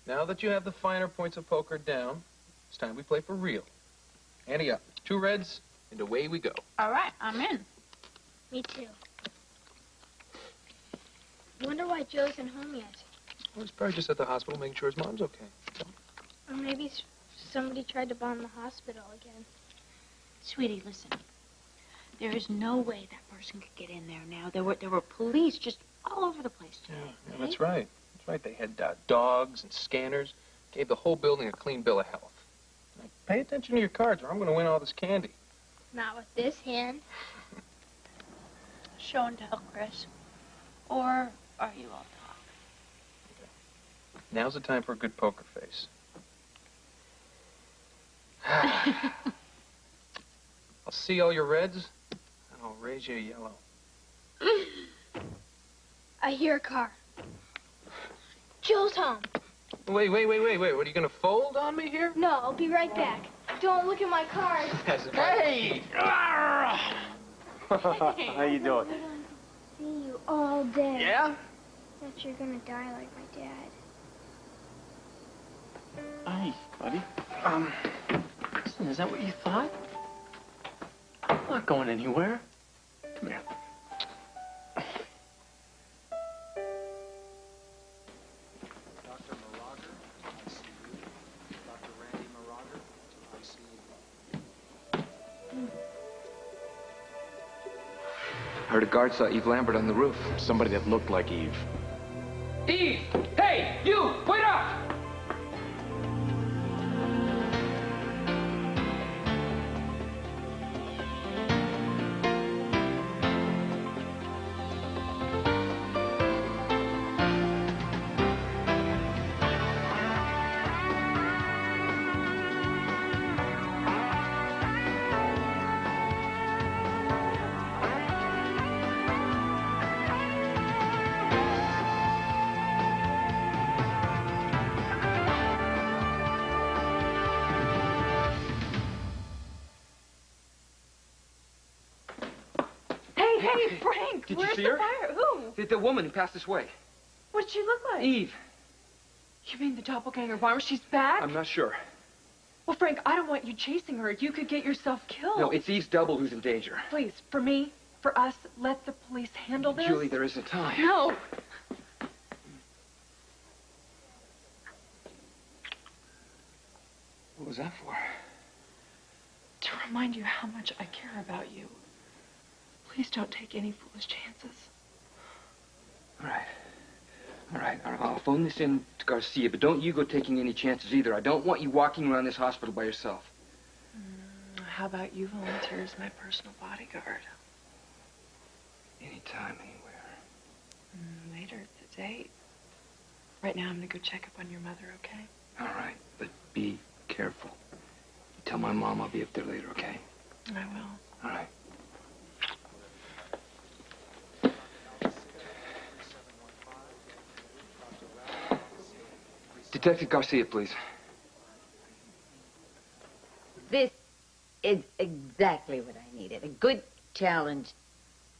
Now that you have the finer points of poker down, it's time we play for real. Ante up. 2 reds, and away we go. All right, I'm in. Me too. Wonder why Joe isn't home yet. Well, he's probably just at the hospital making sure his mom's okay. Or maybe somebody tried to bomb the hospital again. Sweetie, listen. There is no way that person could get in there now. There were police just all over the place today. Yeah, that's right. That's right. They had dogs and scanners. Gave the whole building a clean bill of health. Now, pay attention to your cards or I'm going to win all this candy. Not with this hand. Show and tell, Chris. Or are you all talk? Okay. Now's the time for a good poker face. I'll see all your reds, and I'll raise you a yellow. I hear a car. Joe's home. Wait. What, are you going to fold on me here? No, I'll be right back. Don't look at my cards. Hey! How you doing? I want to see you all day. Yeah? That you're gonna die like my dad. Hey, buddy. Listen, is that what you thought? I'm not going anywhere. Come here. Dr. Marauder, I see you. Dr. Randy Marauder, I see you. I heard a guard saw Eve Lambert on the roof. Somebody that looked like Eve. Eve! Hey, you! Wait up! Hey, Frank, Did you where's see the her? fire? Who? The woman who passed this way. What did she look like? Eve. You mean the doppelganger bomber? She's back? I'm not sure. Well, Frank, I don't want you chasing her. You could get yourself killed. No, it's Eve's double who's in danger. Please, for me, for us, let the police handle this. Julie, there isn't time. No. What was that for? To remind you how much I care about you. Please don't take any foolish chances. All right. I'll phone this in to Garcia, but don't you go taking any chances either. I don't want you walking around this hospital by yourself. How about you volunteer as my personal bodyguard? Anytime, anywhere. Later at the date. Right now, I'm gonna go check up on your mother, okay? All right, but be careful. Tell my mom I'll be up there later, okay? I will. All right. Detective Garcia, please. This is exactly what I needed. A good challenge.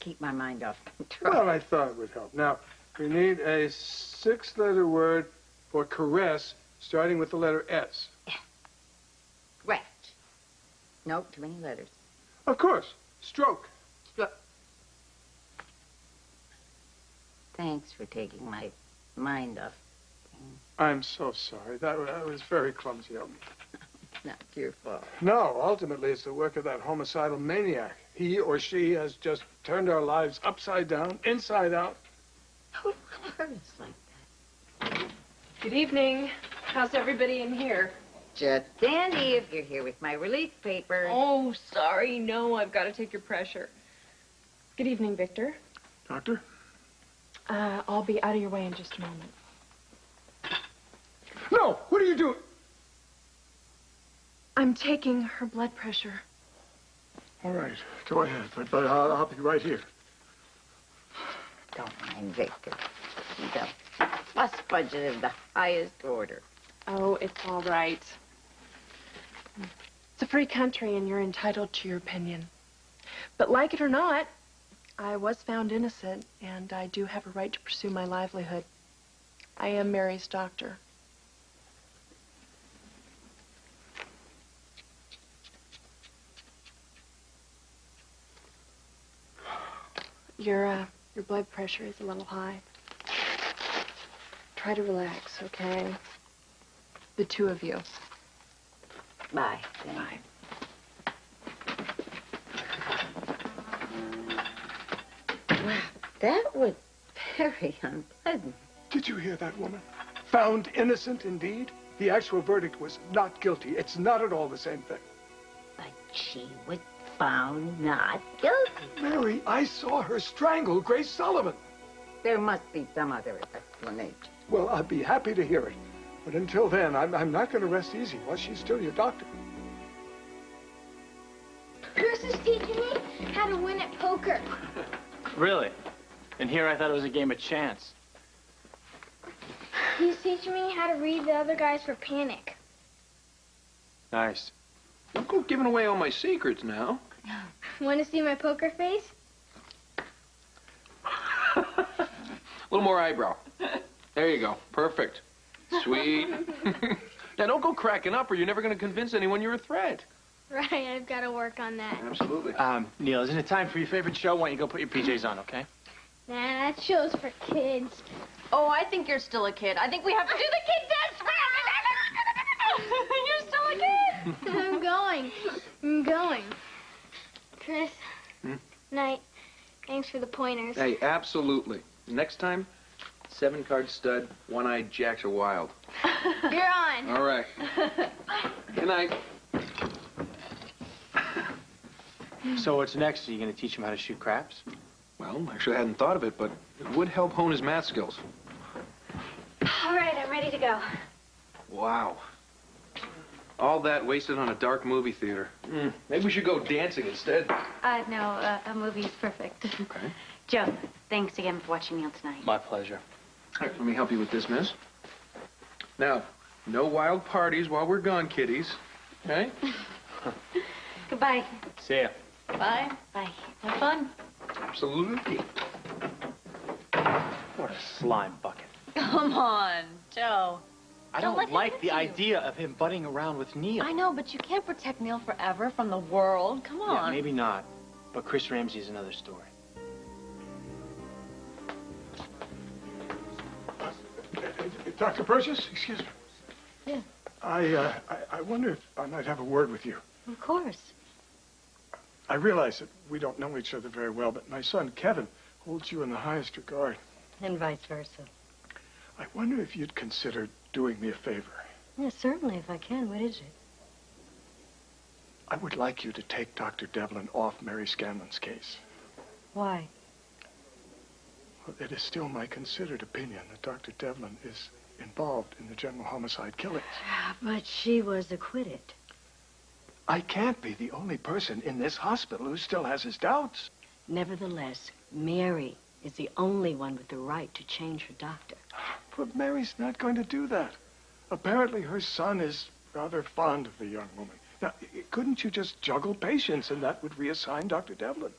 Keep my mind off control. Well, I thought it would help. Now, we need a 6-letter word for caress, starting with the letter S. Scratch. No, too many letters. Of course. Stroke. Thanks for taking my mind off things. I'm so sorry. That was very clumsy of me. Not your fault. No, ultimately, it's the work of that homicidal maniac. He or she has just turned our lives upside down, inside out. Who hurt us like that? Good evening. How's everybody in here? Just dandy if you're here with my release papers. Oh, sorry. No, I've got to take your pressure. Good evening, Victor. Doctor? I'll be out of your way in just a moment. No! What are you doing? I'm taking her blood pressure. All right. Go ahead. But I'll be right here. Don't mind Victor. He's a fuss budget of the highest order. Oh, it's all right. It's a free country, and you're entitled to your opinion. But like it or not, I was found innocent, and I do have a right to pursue my livelihood. I am Mary's doctor. Your blood pressure is a little high. Try to relax, okay? The two of you. Bye. Bye. Wow, that was very unpleasant. Did you hear that woman? Found innocent indeed. The actual verdict was not guilty. It's not at all the same thing. But she was found not guilty. Mary, I saw her strangle Grace Sullivan. There must be some other explanation. Well, I'd be happy to hear it. But until then, I'm not going to rest easy while she's still your doctor. Chris is teaching me how to win at poker. Really? And here I thought it was a game of chance. He's teaching me how to read the other guys for panic. Nice. Don't go giving away all my secrets now. Want to see my poker face? A little more eyebrow. There you go. Perfect. Sweet. Now, don't go cracking up or you're never going to convince anyone you're a threat. Right, I've got to work on that. Absolutely. Neil, isn't it time for your favorite show? Why don't you go put your PJs on, okay? Nah, that show's for kids. Oh, I think you're still a kid. I think we have to do the kid dance. You're still a kid. I'm going. Chris, Hmm? night. Thanks for the pointers. Hey, absolutely. Next time, 7-card stud, one-eyed jacks are wild. You're on. All right. Good night. So what's next? Are you going to teach him how to shoot craps? Well, actually, I hadn't thought of it, but it would help hone his math skills. All right, I'm ready to go. Wow. All that wasted on a dark movie theater. Maybe we should go dancing instead. No, a movie's perfect. Okay. Joe, thanks again for watching Neil tonight. My pleasure. All right, let me help you with this, miss. Now, no wild parties while we're gone, kiddies. Okay? Goodbye. See ya. Bye. Bye. Have fun. Absolutely. What a slime bucket. Come on, Joe. I Don't let don't him like hit the you. idea of him butting around with Neil. I know, but you can't protect Neil forever from the world. Come on. Yeah, maybe not. But Chris Ramsey is another story. Dr. Burgess, excuse me. Yeah. I wonder if I might have a word with you. Of course. I realize that we don't know each other very well, but my son, Kevin, holds you in the highest regard. And vice versa. I wonder if you'd consider doing me a favor. Yeah, certainly, if I can. What is it? I would like you to take Dr. Devlin off Mary Scanlon's case. Why? Well, it is still my considered opinion that Dr. Devlin is involved in the general homicide killings. But she was acquitted. I can't be the only person in this hospital who still has his doubts. Nevertheless, Mary is the only one with the right to change her doctor. But Mary's not going to do that. Apparently her son is rather fond of the young woman. Now, couldn't you just juggle patients and that would reassign Dr. Devlin?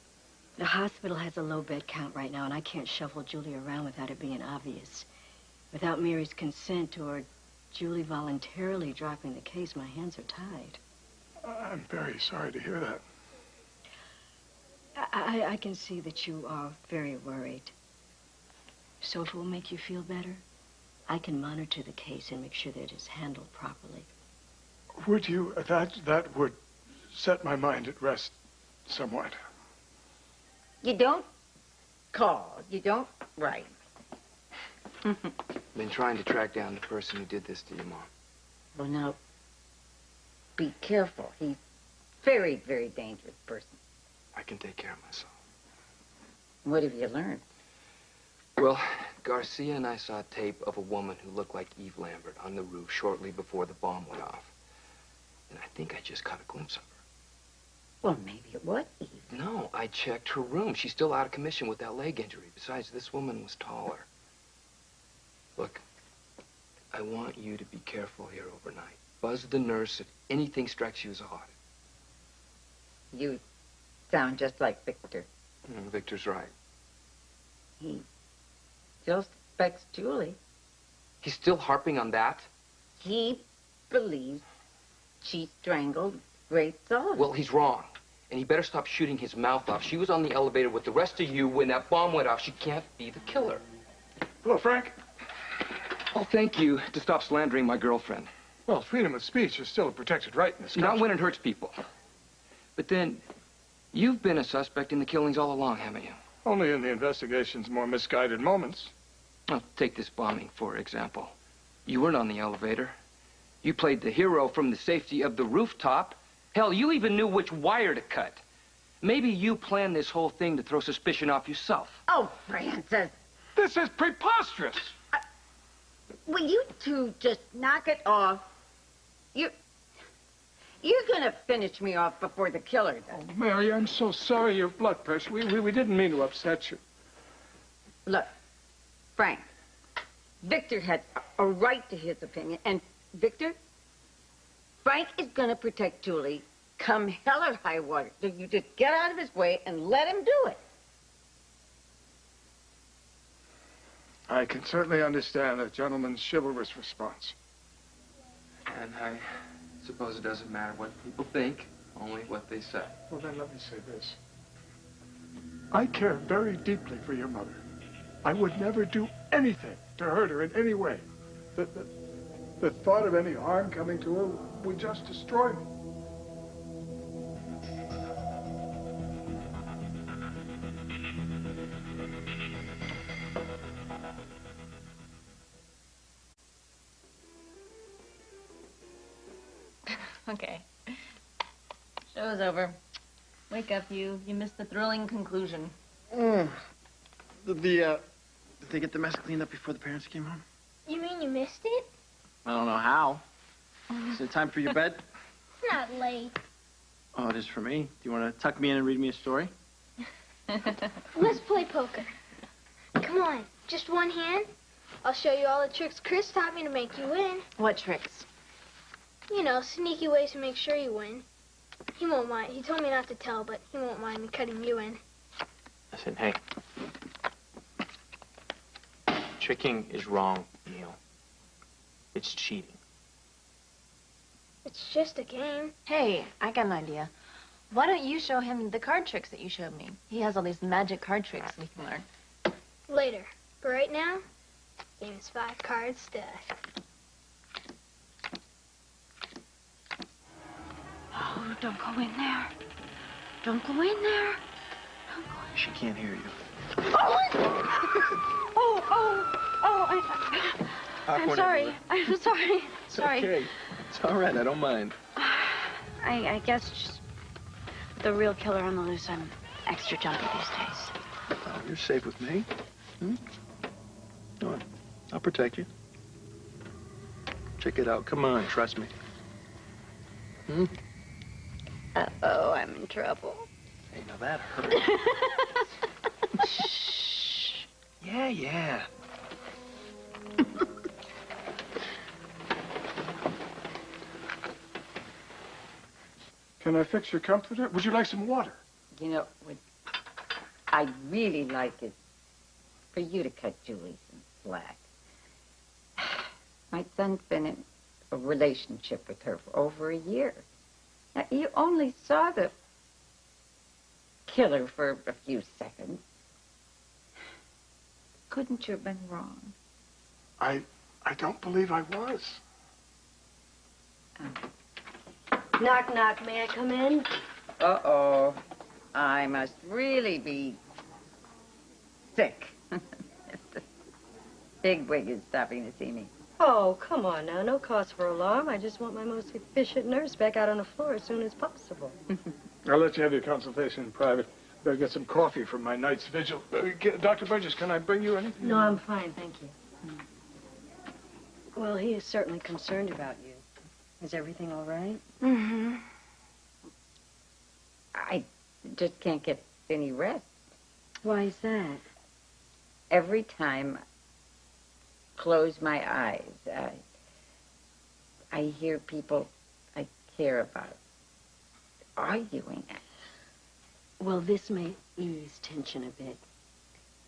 The hospital has a low bed count right now, and I can't shuffle Julie around without it being obvious. Without Mary's consent or Julie voluntarily dropping the case, my hands are tied. I'm very sorry to hear that. I can see that you are very worried. So if it will make you feel better, I can monitor the case and make sure that it is handled properly. Would you? That would set my mind at rest somewhat. You don't call. You don't write. Been trying to track down the person who did this to you, Mom. Well, now, be careful. He's a very, very dangerous person. I can take care of myself. What have you learned? Well, Garcia and I saw tape of a woman who looked like Eve Lambert on the roof shortly before the bomb went off. And I think I just caught a glimpse of her. Well, maybe it was Eve. No, I checked her room. She's still out of commission with that leg injury. Besides, this woman was taller. Look, I want you to be careful here overnight. Buzz the nurse if anything strikes you as odd. You sound just like Victor. Victor's right. He still suspects Julie. He's still harping on that? He believes she strangled Grace Sullivan. Well, he's wrong. And he better stop shooting his mouth off. She was on the elevator with the rest of you when that bomb went off. She can't be the killer. Hello, Frank. I'll thank you to stop slandering my girlfriend. Well, freedom of speech is still a protected right in this country. Not when it hurts people. But then, you've been a suspect in the killings all along, haven't you? Only in the investigation's more misguided moments. Well, take this bombing, for example. You weren't on the elevator. You played the hero from the safety of the rooftop. Hell, you even knew which wire to cut. Maybe you planned this whole thing to throw suspicion off yourself. Oh, Francis, This is preposterous. will you two just knock it off? You're gonna finish me off before the killer does. Oh, Mary, I'm so sorry your blood pressure. We didn't mean to upset you. Look, Frank, Victor had a right to his opinion, and Victor, Frank is gonna protect Julie come hell or high water. So you just get out of his way and let him do it. I can certainly understand a gentleman's chivalrous response. And I suppose it doesn't matter what people think, only what they say. Well, then let me say this. I care very deeply for your mother. I would never do anything to hurt her in any way. The thought of any harm coming to her would just destroy me. Okay. Show's over. Wake up, you. You missed the thrilling conclusion. Did they get the mess cleaned up before the parents came home? You mean you missed it? I don't know how. Is it time for your bed? It's not late. Oh, it is for me. Do you want to tuck me in and read me a story? Let's play poker. Come on, just one hand. I'll show you all the tricks Chris taught me to make you win. What tricks? You know, sneaky ways to make sure you win. He won't mind. He told me not to tell, but he won't mind me cutting you in. Listen, hey. Tricking is wrong, Neil. It's cheating. It's just a game. Hey, I got an idea. Why don't you show him the card tricks that you showed me? He has all these magic card tricks we can learn. Later. But right now, game is 5 cards stud. Oh, don't go in there. Don't go in there. She can't hear you. I'm sorry. I'm sorry. It's Sorry. okay. It's all right. I don't mind. I guess just with the real killer on the loose, I'm extra jumpy these days. Oh, you're safe with me. Come on. I'll protect you. Check it out. Come on. Trust me. Uh-oh, I'm in trouble. Hey, now that hurt. Shh. Yeah. Can I fix your comforter? Would you like some water? You know, I'd really like it for you to cut Julie some slack. My son's been in a relationship with her for over a year. Now, you only saw the killer for a few seconds. Couldn't you have been wrong? I don't believe I was. Knock, knock. May I come in? Uh-oh. I must really be sick. Bigwig is stopping to see me. Oh, come on now. No cause for alarm. I just want my most efficient nurse back out on the floor as soon as possible. I'll let you have your consultation in private. Better get some coffee from my night's vigil. Dr. Burgess, can I bring you anything? No, I'm fine, thank you. Well, he is certainly concerned about you. Is everything all right? Mm-hmm. I just can't get any rest. Why is that? Every time I close my eyes, I hear people I care about arguing. Well, this may ease tension a bit.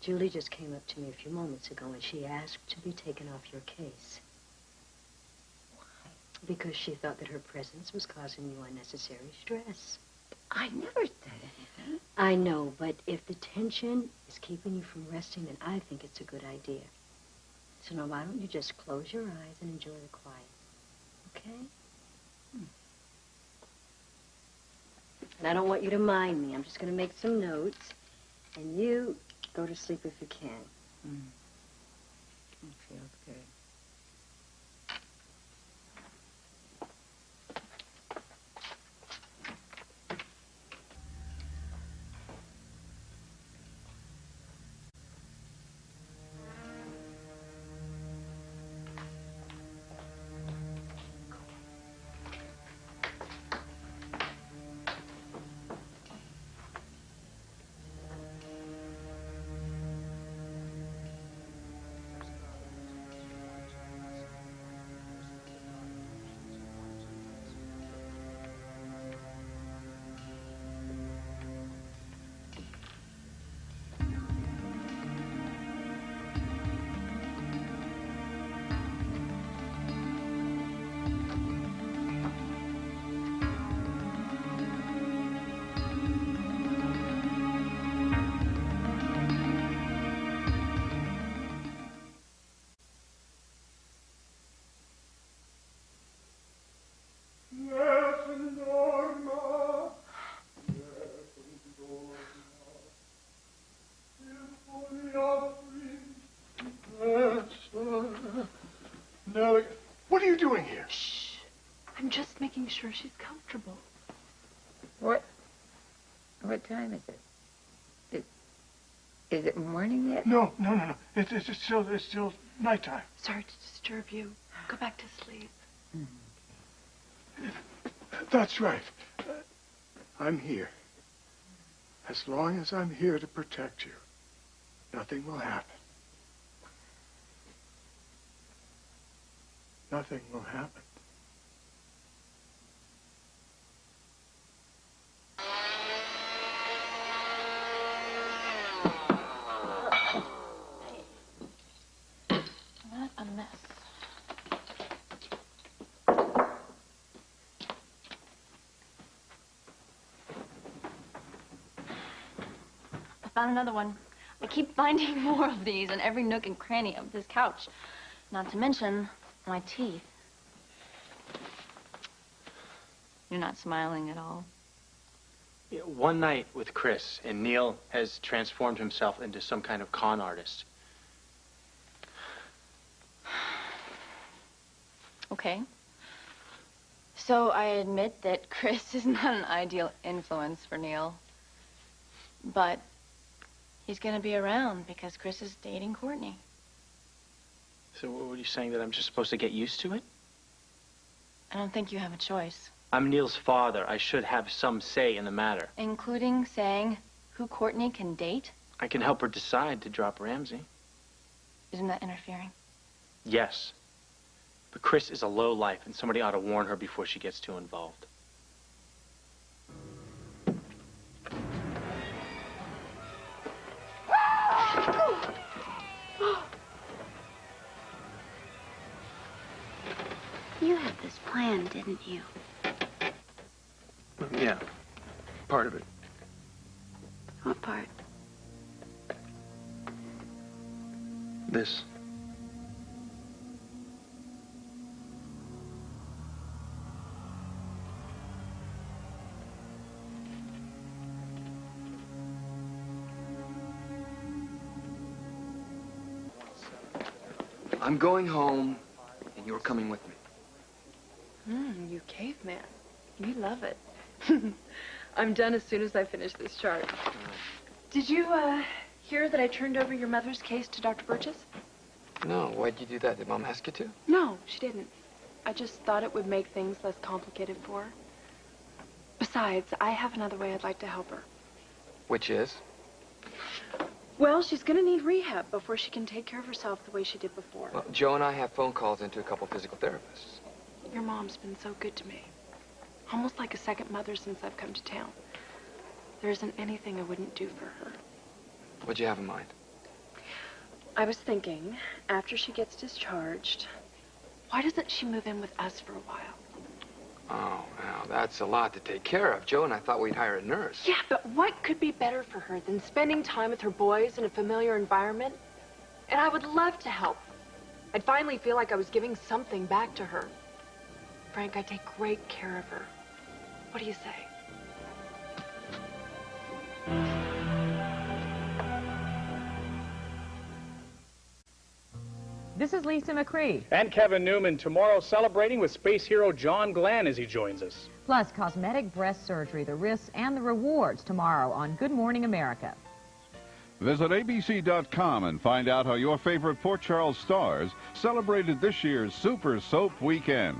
Julie just came up to me a few moments ago and she asked to be taken off your case. Why? Because she thought that her presence was causing you unnecessary stress. I never said anything. I know, but if the tension is keeping you from resting, then I think it's a good idea. So now why don't you just close your eyes and enjoy the quiet, okay? And I don't want you to mind me. I'm just going to make some notes, and you go to sleep if you can. It feels good. Nellie, what are you doing here? Shh. I'm just making sure she's comfortable. What time is it? Is it morning yet? No. It's still nighttime. Sorry to disturb you. Go back to sleep. That's right. I'm here. As long as I'm here to protect you, nothing will happen. Nothing will happen. What a mess. I found another one. I keep finding more of these in every nook and cranny of this couch. Not to mention my teeth. You're not smiling at all. Yeah, one night with Chris, and Neil has transformed himself into some kind of con artist. Okay. So I admit that Chris is not an ideal influence for Neil. But he's going to be around because Chris is dating Courtney. So what are you saying, that I'm just supposed to get used to it? I don't think you have a choice. I'm Neil's father. I should have some say in the matter. Including saying who Courtney can date? I can help her decide to drop Ramsey. Isn't that interfering? Yes. But Chris is a lowlife, and somebody ought to warn her before she gets too involved. You had this plan, didn't you? Yeah, part of it. What part? This. I'm going home, and you're coming with me. You caveman. You love it. I'm done as soon as I finish this chart. Did you, hear that I turned over your mother's case to Dr. Burgess? No, why'd you do that? Did Mom ask you to? No, she didn't. I just thought it would make things less complicated for her. Besides, I have another way I'd like to help her. Which is? Well, she's gonna need rehab before she can take care of herself the way she did before. Well, Joe and I have phone calls into a couple physical therapists. Your mom's been so good to me. Almost like a second mother since I've come to town. There isn't anything I wouldn't do for her. What'd you have in mind? I was thinking, after she gets discharged, why doesn't she move in with us for a while? Oh, wow, that's a lot to take care of. Joe and I thought we'd hire a nurse. Yeah, but what could be better for her than spending time with her boys in a familiar environment? And I would love to help. I'd finally feel like I was giving something back to her. Frank, I take great care of her. What do you say? This is Lisa McCree. And Kevin Newman tomorrow celebrating with space hero John Glenn as he joins us. Plus, cosmetic breast surgery, the risks and the rewards tomorrow on Good Morning America. Visit abc.com and find out how your favorite Port Charles stars celebrated this year's Super Soap Weekend.